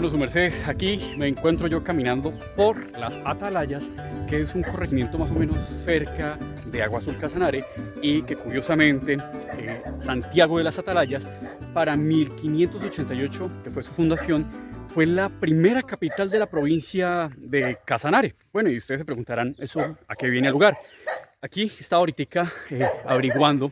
Bueno, su merced, aquí me encuentro yo caminando por las Atalayas, que es un corregimiento más o menos cerca de Agua Azul Casanare, y que curiosamente Santiago de las Atalayas, para 1588, que fue su fundación, fue la primera capital de la provincia de Casanare. Bueno, y ustedes se preguntarán, ¿eso a qué viene el lugar? Aquí estaba ahorita averiguando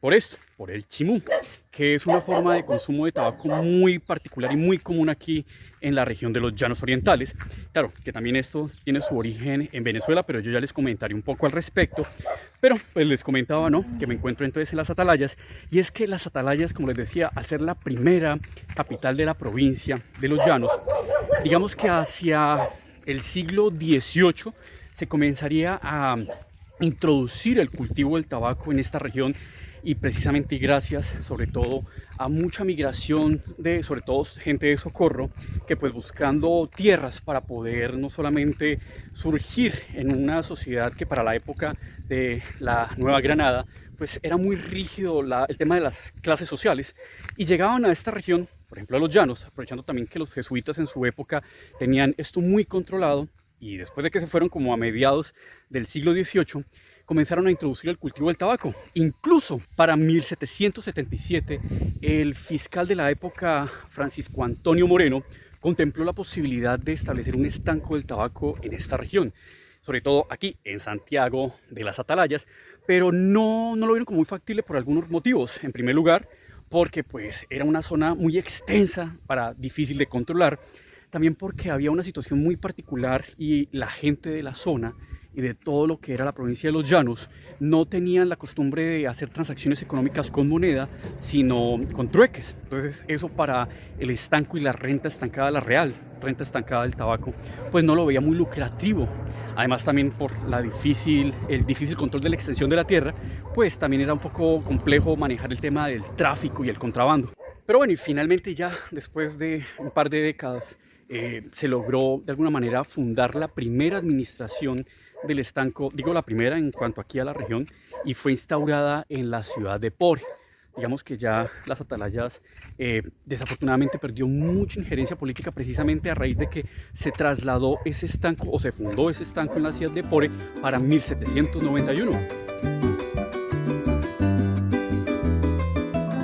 por esto, por el chimú, que es una forma de consumo de tabaco muy particular y muy común aquí en la región de los Llanos Orientales. Claro, que también esto tiene su origen en Venezuela, pero yo ya les comentaré un poco al respecto. Pero pues les comentaba, ¿no?, que me encuentro entonces en las Atalayas, y es que las Atalayas, como les decía, al ser la primera capital de la provincia de los Llanos, digamos que hacia el siglo XVIII se comenzaría a introducir el cultivo del tabaco en esta región, y precisamente gracias sobre todo a mucha migración de sobre todo gente de Socorro, que pues buscando tierras para poder no solamente surgir en una sociedad que para la época de la Nueva Granada pues era muy rígido el tema de las clases sociales, y llegaban a esta región, por ejemplo a los Llanos, aprovechando también que los jesuitas en su época tenían esto muy controlado, y después de que se fueron como a mediados del siglo XVIII, comenzaron a introducir el cultivo del tabaco. Incluso para 1777, el fiscal de la época, Francisco Antonio Moreno, contempló la posibilidad de establecer un estanco del tabaco en esta región, sobre todo aquí en Santiago de las Atalayas, pero no lo vieron como muy factible por algunos motivos. En primer lugar, porque pues era una zona muy extensa, difícil de controlar. También porque había una situación muy particular, y la gente de la zona y de todo lo que era la provincia de los Llanos no tenían la costumbre de hacer transacciones económicas con moneda, sino con trueques. Entonces eso para el estanco y la renta estancada, la real renta estancada del tabaco, pues no lo veía muy lucrativo. Además también por el difícil control de la extensión de la tierra, pues también era un poco complejo manejar el tema del tráfico y el contrabando. Pero bueno, y finalmente ya después de un par de décadas se logró de alguna manera fundar la primera administración del estanco, digo la primera en cuanto aquí a la región, y fue instaurada en la ciudad de Pore. Digamos que ya las Atalayas desafortunadamente perdió mucha injerencia política precisamente a raíz de que se trasladó ese estanco, o se fundó ese estanco en la ciudad de Pore para 1791.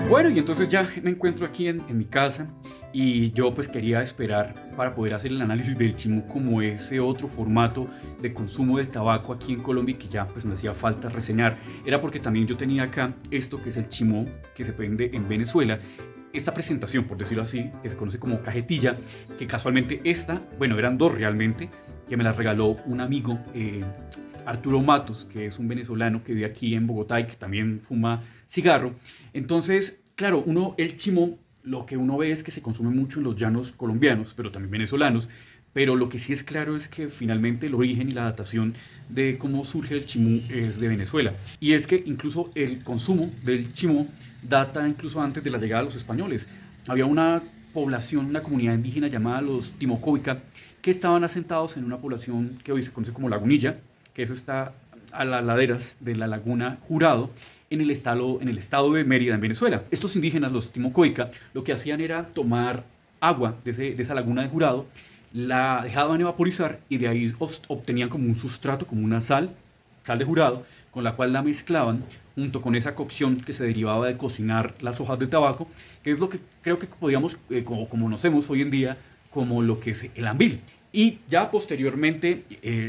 Bueno, y entonces ya me encuentro aquí en mi casa, y yo pues quería esperar para poder hacer el análisis del chimú como ese otro formato de consumo del tabaco aquí en Colombia, que ya pues me hacía falta reseñar. Era porque también yo tenía acá esto que es el chimú, que se vende en Venezuela. Esta presentación, por decirlo así, que se conoce como cajetilla, que casualmente bueno, eran dos realmente, que me las regaló un amigo, Arturo Matos, que es un venezolano que vive aquí en Bogotá y que también fuma cigarro. Entonces, claro, el chimú, lo que uno ve es que se consume mucho en los llanos colombianos, pero también venezolanos. Pero lo que sí es claro es que finalmente el origen y la datación de cómo surge el chimú es de Venezuela. Y es que incluso el consumo del chimú data incluso antes de la llegada de los españoles. Había una población, una comunidad indígena llamada los Timocoica, que estaban asentados en una población que hoy se conoce como Lagunilla, que eso está a las laderas de la laguna Jurado, en el estado de Mérida, en Venezuela. Estos indígenas, los Timocoica, lo que hacían era tomar agua de esa laguna de Jurado, la dejaban evaporizar, y de ahí obtenían como un sustrato, como una sal de Jurado, con la cual la mezclaban junto con esa cocción que se derivaba de cocinar las hojas de tabaco, que es lo que creo que podríamos, como conocemos hoy en día, como lo que es el ambil. Y ya posteriormente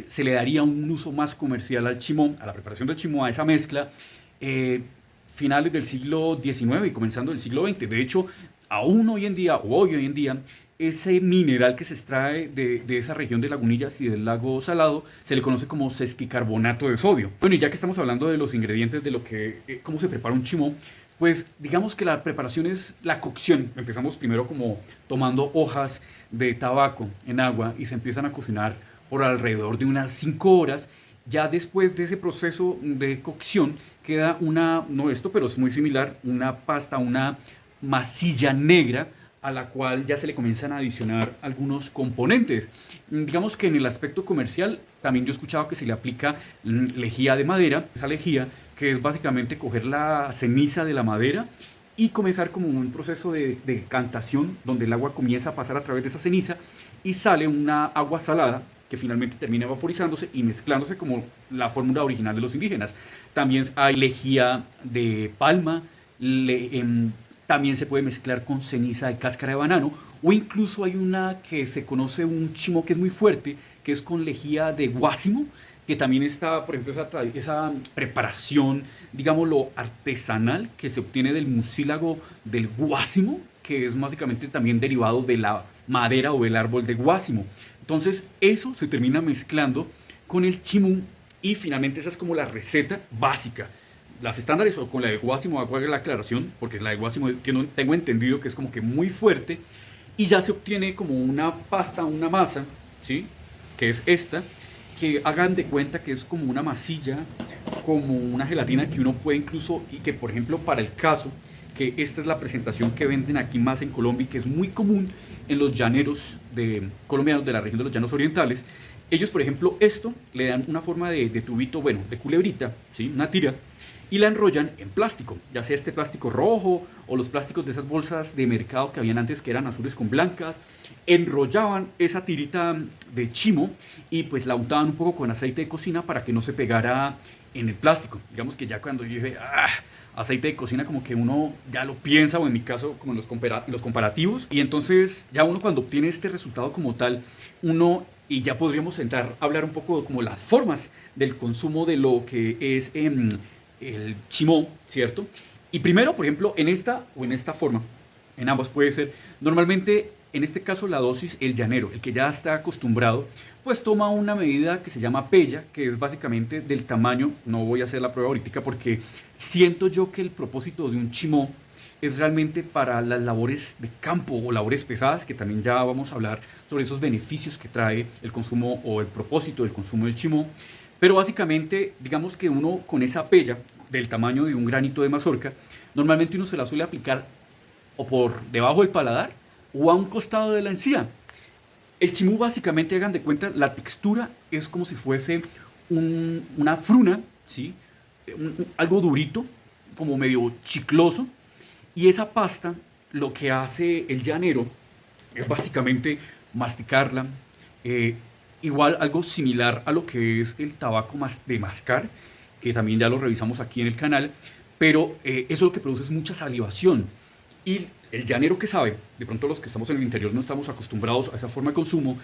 se le daría un uso más comercial al chimú, a la preparación del chimú, a esa mezcla, finales del siglo XIX y comenzando del siglo XX. De hecho, aún hoy en día, ese mineral que se extrae de esa región de Lagunillas y del lago Salado se le conoce como sesquicarbonato de sodio. Bueno, y ya que estamos hablando de los ingredientes de cómo se prepara un chimú, pues digamos que la preparación es la cocción. Empezamos primero como tomando hojas de tabaco en agua, y se empiezan a cocinar por alrededor de unas 5 horas. Ya después de ese proceso de cocción queda pero es muy similar, una pasta, una masilla negra, a la cual ya se le comienzan a adicionar algunos componentes. Digamos que en el aspecto comercial también yo he escuchado que se le aplica lejía de madera. Esa lejía, que es básicamente coger la ceniza de la madera y comenzar como un proceso de decantación donde el agua comienza a pasar a través de esa ceniza y sale una agua salada que finalmente termina vaporizándose y mezclándose como la fórmula original de los indígenas. También hay lejía de palma, también se puede mezclar con ceniza de cáscara de banano, o incluso hay una que se conoce, un chimó que es muy fuerte, que es con lejía de guásimo, que también está, por ejemplo, esa preparación, digámoslo, artesanal que se obtiene del mucílago del guásimo, que es básicamente también derivado de la madera o el árbol de guásimo. Entonces eso se termina mezclando con el chimú y finalmente esa es como la receta básica. Las estándares o con la de guásimo, hago la aclaración, porque la de guásimo tengo entendido que es como que muy fuerte y ya se obtiene como una pasta, una masa, ¿sí? Que es esta, que hagan de cuenta que es como una masilla, como una gelatina que uno puede incluso, y que por ejemplo para el caso, que esta es la presentación que venden aquí más en Colombia y que es muy común en los llaneros colombianos de la región de los llanos orientales. Ellos, por ejemplo, esto le dan una forma de tubito, bueno, de culebrita, ¿sí? Una tira, y la enrollan en plástico, ya sea este plástico rojo o los plásticos de esas bolsas de mercado que habían antes que eran azules con blancas. Enrollaban esa tirita de chimo y pues la untaban un poco con aceite de cocina para que no se pegara en el plástico. Digamos que ya cuando yo dije, aceite de cocina, como que uno ya lo piensa, o en mi caso como en los comparativos, y entonces ya uno cuando obtiene este resultado como tal, uno, y ya podríamos entrar a hablar un poco de como las formas del consumo de lo que es el chimó, ¿cierto? Y primero, por ejemplo, en esta o en esta forma, en ambas puede ser, normalmente en este caso la dosis, el llanero, el que ya está acostumbrado, pues toma una medida que se llama pella, que es básicamente del tamaño, no voy a hacer la prueba ahorita porque siento yo que el propósito de un chimó es realmente para las labores de campo o labores pesadas, que también ya vamos a hablar sobre esos beneficios que trae el consumo o el propósito del consumo del chimó. Pero básicamente, digamos que uno con esa pella del tamaño de un granito de mazorca, normalmente uno se la suele aplicar o por debajo del paladar o a un costado de la encía. El chimú básicamente, hagan de cuenta, la textura es como si fuese una fruna, ¿sí? Algo durito, como medio chicloso, y esa pasta lo que hace el llanero es básicamente masticarla, igual algo similar a lo que es el tabaco de mascar, que también ya lo revisamos aquí en el canal, pero eso lo que produce es mucha salivación. Y el llanero que sabe, de pronto los que estamos en el interior no estamos acostumbrados a esa forma de consumo,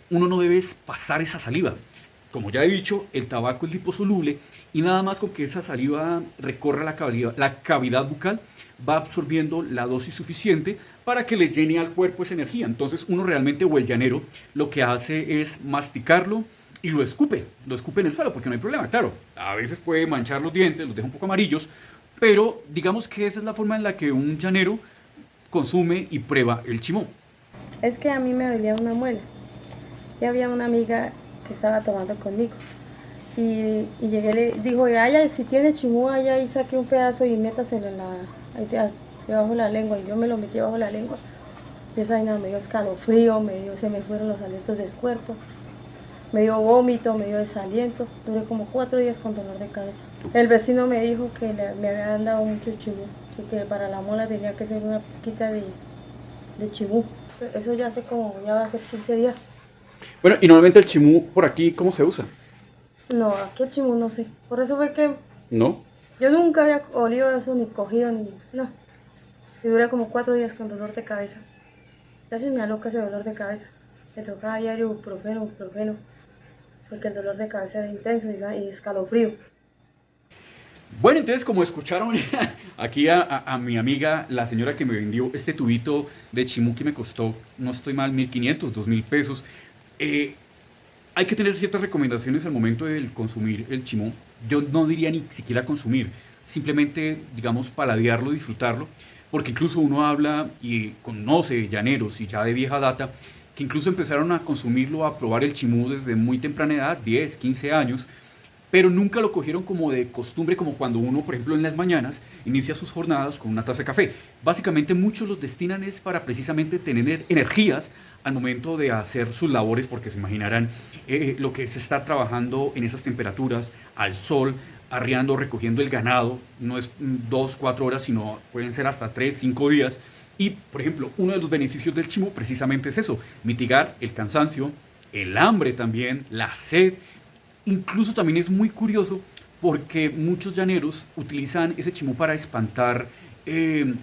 uno no debe pasar esa saliva. Como ya he dicho, el tabaco es liposoluble y nada más con que esa saliva recorra la cavidad bucal, va absorbiendo la dosis suficiente para que le llene al cuerpo esa energía. Entonces uno realmente, o el llanero, lo que hace es masticarlo y lo escupe en el suelo, porque no hay problema, claro. A veces puede manchar los dientes, los deja un poco amarillos, pero digamos que esa es la forma en la que un llanero consume y prueba el chimó. Es que a mí me dolía una muela. Y había una amiga que estaba tomando conmigo. Y llegué, le dijo, ay, si tiene chimú allá y saque un pedazo y métaselo debajo de la lengua. Y yo me lo metí bajo la lengua. Y esa vaina me dio escalofrío, se me fueron los alientos del cuerpo. Me dio vómito, me dio desaliento. Duré como 4 días con dolor de cabeza. El vecino me dijo que me habían dado mucho chimú. Y que para la mola tenía que ser una pizquita de chimú. Eso ya va a ser 15 días. Bueno, y normalmente el chimú por aquí, ¿cómo se usa? No, aquí el chimú no sé. Por eso fue que ¿No? yo nunca había olido eso, ni cogido, ni... No. Y duré como 4 días con dolor de cabeza. Ya se me aloca ese dolor de cabeza. Me tocaba diario ibuprofeno, porque el dolor de cabeza era intenso y escalofrío. Bueno, entonces como escucharon aquí a mi amiga, la señora que me vendió este tubito de chimú que me costó, no estoy mal, 1.500, 2.000 pesos. Hay que tener ciertas recomendaciones al momento de consumir el chimú. Yo no diría ni siquiera consumir, simplemente, digamos, paladearlo, disfrutarlo, porque incluso uno habla y conoce llaneros y ya de vieja data, que incluso empezaron a consumirlo, a probar el chimú desde muy temprana edad, 10, 15 años, pero nunca lo cogieron como de costumbre, como cuando uno, por ejemplo, en las mañanas inicia sus jornadas con una taza de café. Básicamente muchos los destinan es para precisamente tener energías al momento de hacer sus labores, porque se imaginarán lo que es estar trabajando en esas temperaturas, al sol, arriando, recogiendo el ganado. No es 2, 4 horas, sino pueden ser hasta 3, 5 días. Y, por ejemplo, uno de los beneficios del chimú precisamente es eso, mitigar el cansancio, el hambre también, la sed. Incluso también es muy curioso porque muchos llaneros utilizan ese chimú para espantar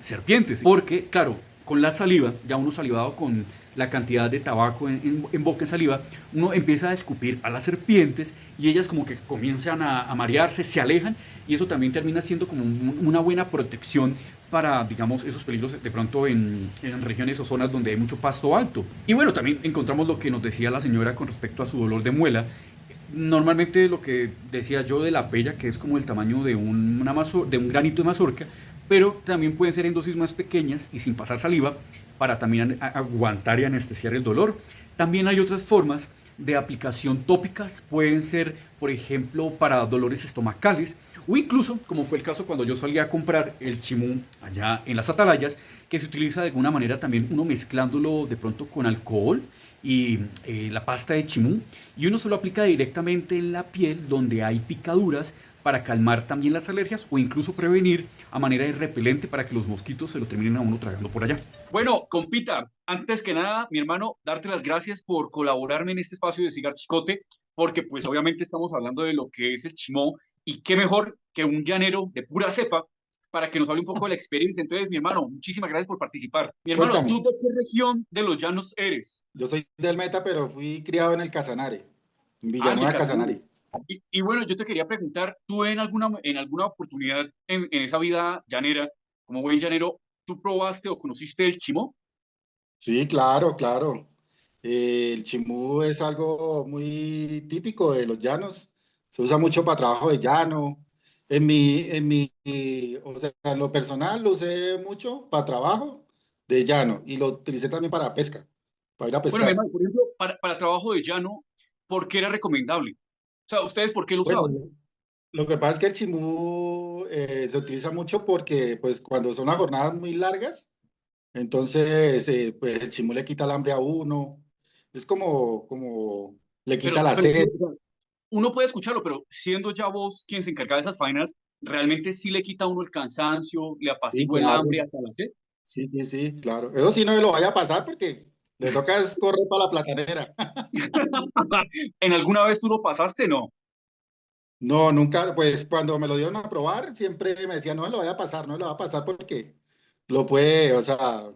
serpientes. Porque, claro, con la saliva, ya uno salivado con la cantidad de tabaco en boca, en saliva, uno empieza a escupir a las serpientes y ellas como que comienzan a marearse, se alejan y eso también termina siendo como una buena protección para, digamos, esos peligros de pronto en regiones o zonas donde hay mucho pasto alto. Y bueno, también encontramos lo que nos decía la señora con respecto a su dolor de muela. Normalmente lo que decía yo de la pella, que es como el tamaño de de un granito de mazorca, pero también pueden ser en dosis más pequeñas y sin pasar saliva para también aguantar y anestesiar el dolor. También hay otras formas de aplicación tópicas, pueden ser, por ejemplo, para dolores estomacales o incluso, como fue el caso cuando yo salí a comprar el chimú allá en las Atalayas, que se utiliza de alguna manera también uno mezclándolo de pronto con alcohol y la pasta de chimú y uno se lo aplica directamente en la piel donde hay picaduras para calmar también las alergias o incluso prevenir a manera de repelente para que los mosquitos se lo terminen a uno tragando por allá. Bueno, compita, antes que nada, mi hermano, darte las gracias por colaborarme en este espacio de Cigar Chicote, porque pues obviamente estamos hablando de lo que es el chimó y qué mejor que un llanero de pura cepa para que nos hable un poco de la experiencia. Entonces, mi hermano, muchísimas gracias por participar. Mi hermano, Cuéntame, ¿tú de qué región de los llanos eres? yo soy del Meta, pero fui criado en el Casanare, en Ah, en el Villanueva Casanare. Casanare. Y bueno, yo te quería preguntar, tú en alguna oportunidad en esa vida llanera, como buen llanero, ¿tú probaste o conociste el chimó? Sí, claro, claro. El chimú es algo muy típico de los llanos. Se usa mucho para trabajo de llano. O sea, en lo personal lo usé mucho para trabajo de llano y lo utilicé también para pesca, para ir a Bueno, mi pescar. hermano, por ejemplo, para trabajo de llano, ¿por qué era recomendable? O sea, ¿ustedes por qué lo Bueno, usaban? lo que pasa es que el chimú se utiliza mucho porque pues cuando son las jornadas muy largas, entonces, pues el chimú le quita el hambre a uno. Es como le quita la Pero sí, sed. o sea, uno puede escucharlo, pero siendo ya vos quien se encarga de esas faenas, ¿realmente sí le quita a uno el cansancio, le Sí, apacigua el claro. hambre hasta la sed? Sí, sí, sí, claro. Eso sí no me lo vaya a pasar porque le toca es correr para la platanera. ¿En alguna vez tú lo pasaste? No. No, nunca, pues cuando me lo dieron a probar, siempre me decían, no me lo vaya a pasar, no me lo va a pasar porque lo puede, o sea,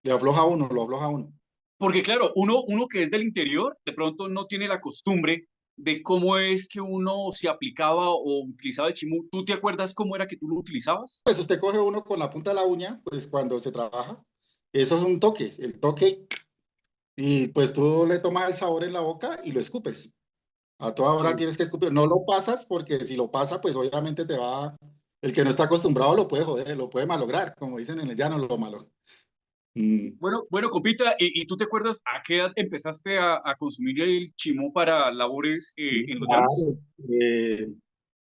le afloja a uno, lo afloja a uno. Porque claro, uno que es del interior, de pronto no tiene la costumbre de cómo es que uno se aplicaba o utilizaba el chimú. ¿Tú te acuerdas cómo era que tú lo utilizabas? Pues usted coge uno con la punta de la uña, pues cuando se trabaja, eso es un toque, el toque, y pues tú le tomas el sabor en la boca y lo escupes. A toda hora Sí. tienes que escupir. No lo pasas porque si lo pasa, pues obviamente te va. El que no está acostumbrado lo puede joder, lo puede malograr, como dicen en el llano, lo malo. Mm, Bueno, compita, ¿y tú te acuerdas a qué edad empezaste a consumir el chimú para labores sí, en los llanos?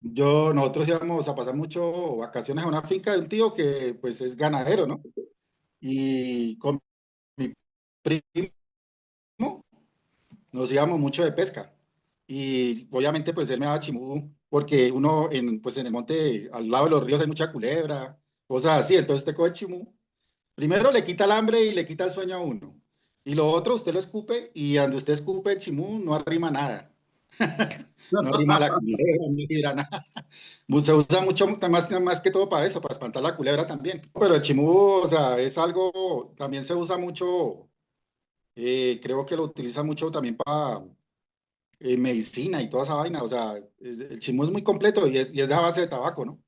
claro. Nosotros íbamos a pasar mucho vacaciones a una finca de un tío que pues es ganadero, ¿no? Y con mi primo nos íbamos mucho de pesca. Y obviamente pues él me daba chimú porque uno pues en el monte, al lado de los ríos hay mucha culebra, cosas así. Entonces te coge chimú. Primero le quita el hambre y le quita el sueño a uno. Y lo otro, usted lo escupe y donde usted escupe el chimú no arrima nada. No arrima la culebra, no arrima nada. Se usa mucho más que todo para eso, para espantar la culebra también. Pero el chimú, o sea, es algo, también se usa mucho, creo que lo utiliza mucho también para medicina y toda esa vaina. O sea, el chimú es muy completo y es de a base de tabaco, ¿no?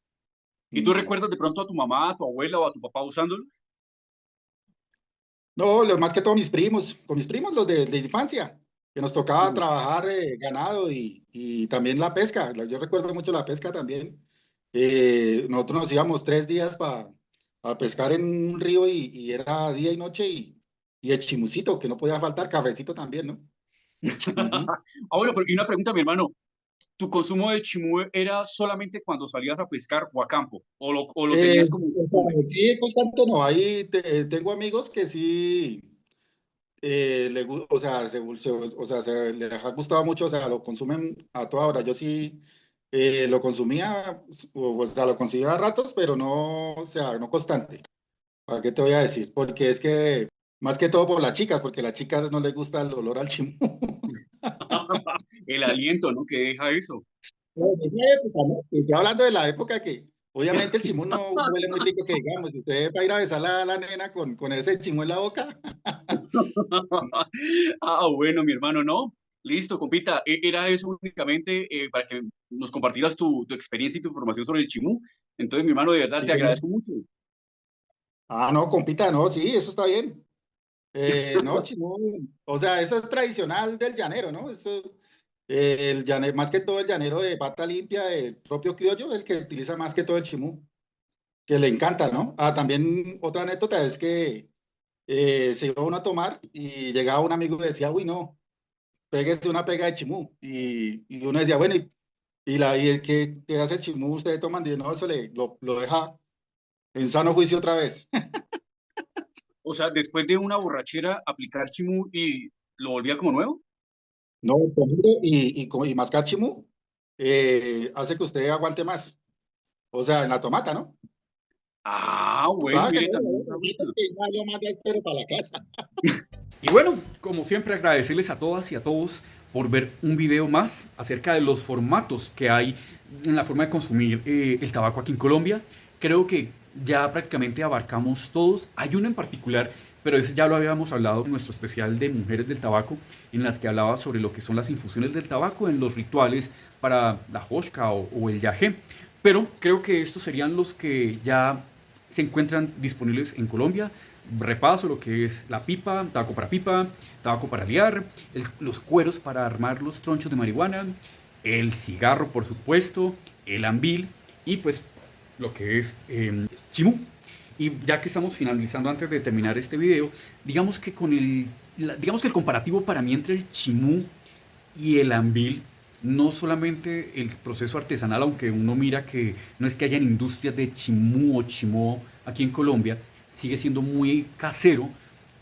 ¿Y tú Mm. recuerdas de pronto a tu mamá, a tu abuela o a tu papá usándolo? No, lo más que todo mis primos, con mis primos, los de infancia, que nos tocaba Sí. trabajar ganado y también la pesca. Yo recuerdo mucho la pesca también. Nosotros nos íbamos 3 días para pescar en un río y era día y noche y el chimucito, que no podía faltar, cafecito también, ¿no? Ujú. Ah, bueno, pero y una pregunta, mi hermano. ¿Tu consumo de chimú era solamente cuando salías a pescar o a campo? O lo tenías como O costumbre? sea, sí, constante no. Ahí tengo amigos que sí, o sea, o sea, les ha gustado mucho, o sea, lo consumen a toda hora. Yo sí. lo consumía, o sea, lo consumía a ratos, pero no, o sea, no constante. ¿Para qué te voy a decir? Porque es que, más que todo por las chicas, porque a las chicas no les gusta el olor al chimú. El aliento, ¿no? Que deja eso. No, de esa época, ¿no? Estoy hablando de la época que, obviamente, el chimú no huele muy rico, que digamos, si usted va a ir a besar a la nena con ese chimú en la boca. Bueno, mi hermano, no. Listo, compita. Era eso únicamente para que nos compartieras tu experiencia y tu información sobre el chimú. Entonces, mi hermano, de verdad Sí, te señor. agradezco mucho. Ah, no, compita, no, sí, eso está bien. No, chimú, o sea, eso es tradicional del llanero, ¿no? Eso, el llanero, más que todo el llanero de pata limpia, el propio criollo, el que utiliza más que todo el chimú, que le encanta, ¿no? Ah, también otra anécdota es que se iba uno a tomar y llegaba un amigo y decía, uy, no, péguese una pega de chimú. Y uno decía, bueno, y el que hace el chimú, ustedes toman, y no, eso lo deja en sano juicio otra vez. O sea, después de una borrachera, aplicar chimú y lo volvía como nuevo. No, y mascar chimú hace que usted aguante más. O sea, en la tomata, ¿no? Bueno, Claro que mire, no, también otra vuelta. yo mando el perro para la casa. Y bueno, como siempre, agradecerles a todas y a todos por ver un video más acerca de los formatos que hay en la forma de consumir el tabaco aquí en Colombia. Creo que ya prácticamente abarcamos todos. Hay uno en particular, pero ese ya lo habíamos hablado en nuestro especial de Mujeres del Tabaco, en las que hablaba sobre lo que son las infusiones del tabaco en los rituales para la hoshka o el yagé. Pero creo que estos serían los que ya se encuentran disponibles en Colombia. Repaso lo que es la pipa, pipa, tabaco para liar, los cueros para armar los tronchos de marihuana, el cigarro por supuesto, el ambil y pues lo que es chimú. Y ya que estamos finalizando antes de terminar este video, digamos que digamos que el comparativo para mí entre el chimú y el ambil, no solamente el proceso artesanal, aunque uno mira que no es que hayan industrias de chimú o chimó aquí en Colombia, sigue siendo muy casero,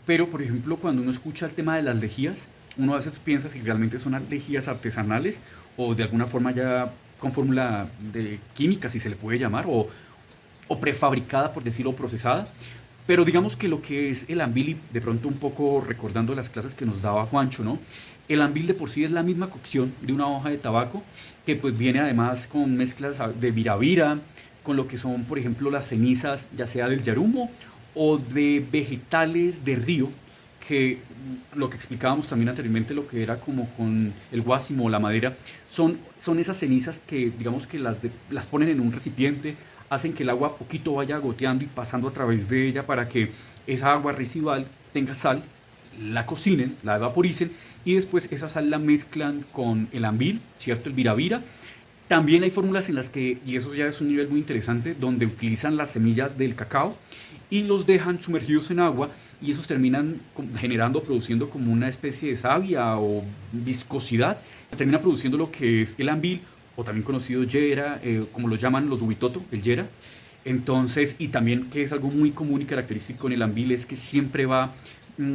pero por ejemplo cuando uno escucha el tema de las lejías, uno a veces piensa si realmente son lejías artesanales o de alguna forma ya con fórmula de química, si se le puede llamar, o prefabricada, por decirlo, procesada. Pero digamos que lo que es el ambil, de pronto un poco recordando las clases que nos daba Juancho, ¿no? El ambil de por sí es la misma cocción de una hoja de tabaco, que pues viene además con mezclas de viravira, con lo que son, por ejemplo, las cenizas, ya sea del yarumo o de vegetales de río, que lo que explicábamos también anteriormente, lo que era como con el guásimo o la madera, son esas cenizas que digamos que las ponen en un recipiente, hacen que el agua poquito vaya goteando y pasando a través de ella para que esa agua residual tenga sal, la cocinen, la evaporicen y después esa sal la mezclan con el ambil, ¿cierto? El viravira. También hay fórmulas en las que, y eso ya es un nivel muy interesante, donde utilizan las semillas del cacao y los dejan sumergidos en agua y esos terminan generando, produciendo como una especie de savia o viscosidad, termina produciendo lo que es el ambil o también conocido yera, como lo llaman los huitoto, el yera. Entonces, y también que es algo muy común y característico en el ambil es que siempre va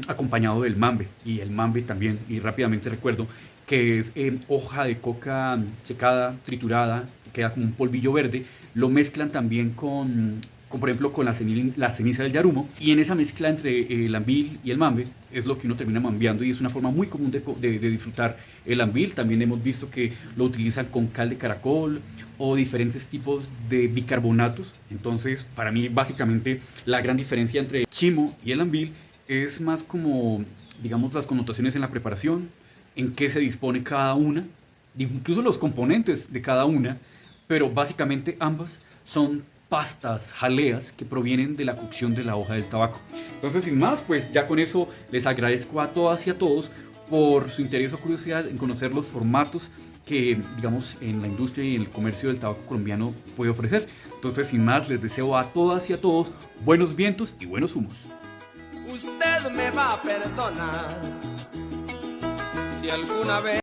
acompañado del mambe, y el mambe también, y rápidamente recuerdo, que es hoja de coca secada, triturada, queda como un polvillo verde, lo mezclan también con por ejemplo, con la ceniza del yarumo, y en esa mezcla entre el ambil y el mambe es lo que uno termina mambeando y es una forma muy común de disfrutar el ambil. También hemos visto que lo utilizan con cal de caracol o diferentes tipos de bicarbonatos. Entonces, para mí, básicamente, la gran diferencia entre el chimo y el ambil es más como, digamos, las connotaciones en la preparación, en qué se dispone cada una, incluso los componentes de cada una, pero básicamente ambas son pastas, jaleas que provienen de la cocción de la hoja del tabaco. Entonces, sin más, pues ya con eso les agradezco a todas y a todos por su interés o curiosidad en conocer los formatos que, digamos, en la industria y en el comercio del tabaco colombiano puede ofrecer. Entonces, sin más, les deseo a todas y a todos buenos vientos y buenos humos. Usted me va a perdonar si alguna vez